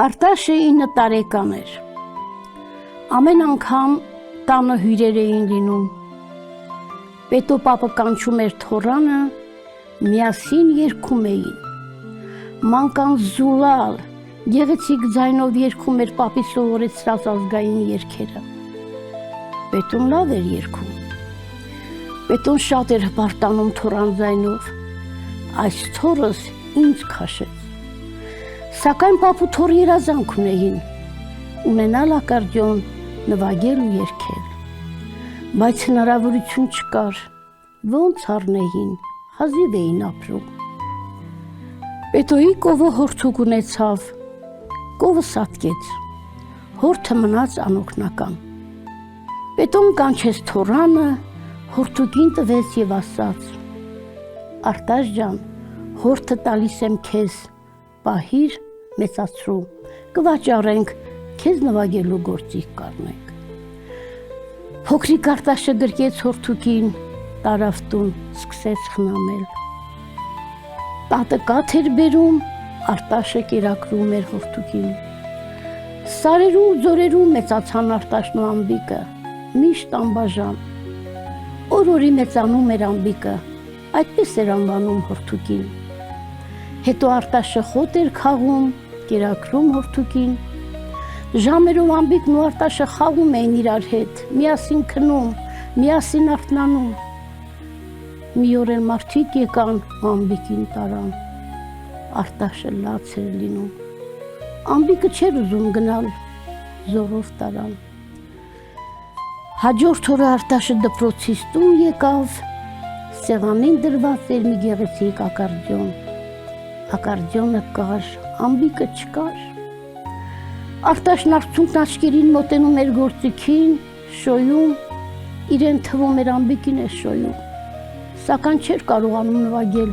Արտաշը 9 տարեկան էր։ Ամեն անգամ տանը հյուրեր էին լինում։ Պետոպապը կանչում էր թոռանը, միասին երգում էին։ Մանկան զուլալ, գեղեցիկ ձայնով երգում էր պապի սովորեցրած ազգային երգերը։ Պետուն լավ էր երգում։ Պետուն շատ էր հպարտանում թոռան ձայնով։ Այս թոռս ինձ քաշեց։ Սակայն պապ ու թոռ երազանք ունեին, ունենալ ակարդեոն, նվագել ու երգել, բայց հնարավորություն չկար, ոնց առնեին, հազիվ էին ապրում։ Պետոյի կովը հորթուկ ունեցավ, կովը սատկեց, հորթը մնաց անօգնական։ Պետոն կանչեց թոռանը, հորթուկին տվեց և ասաց. Արտաշ ջան, հորթը տալիս եմ քեզ, պահիր, մեծացրու, կվաճառենք, քեզ նվագելու գործիք կառնենք։ Փոքրիկ Արտաշը գրկեց հորթուկին, տարավ տուն, սկսեց խնամել։ Տատը կաթ էր բերում, Արտաշը կերակրում էր հորթուկին։ Սարերում ու ձորերում մեծացան Արտաշն ու Ամբիկը, միշտ անբաժան։ Օր-օրի մեծանում էր Ամբիկը, այդպես էր անվանում հորթուկին։ Հետո Արտաշը խոտ էր քաղում, կերակրում հորթուկին։ Ժամերով Ամբիկն ու Արտաշը խաղում էին իրար հետ, միասին քնում, միասին արթնանում։ Մի օր էլ մարդիկ եկան ու Ամբիկին տարան։ Արտաշը լաց էր լինում։ Ամբիկը չէր ուզում գնալ, զորով տարան։ Հաջորդ օրը Արտաշը դպրոցից տուն եկավ, սեղանին դրված էր մի գեղեցիկ ակարդեոն։ Ակարդեոնը կար, Ամբիկը չկար։ Արտաշն արցունքն աչքերին մոտենում էր գործիքին, շոյում, իրեն թվում էր Ամբիկին է շոյում, սակայն չէր կարողանում նվագել,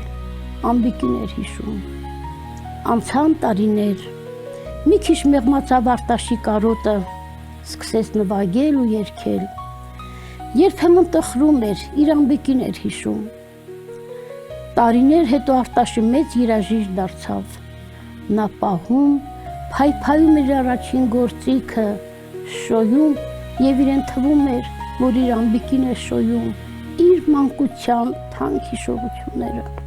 Ամբիկին էր հիշում։ Անցան տարիներ, մի քիչ մեղմացավ Արտաշի կարոտը, սկսեց նվագել ու երգել։ Երբեմն տխրում էր, իր Ամբիկին էր հիշում։ Տարիներ հետո Արտաշը մեծ երաժիշտ դարձավ։ Նա պահում, փայփայում էր առաջին գործիքը, շոյում և իրեն թվում էր, որ իր Ամբիկին է շոյում, իր մանկության թանկ հիշողությունները։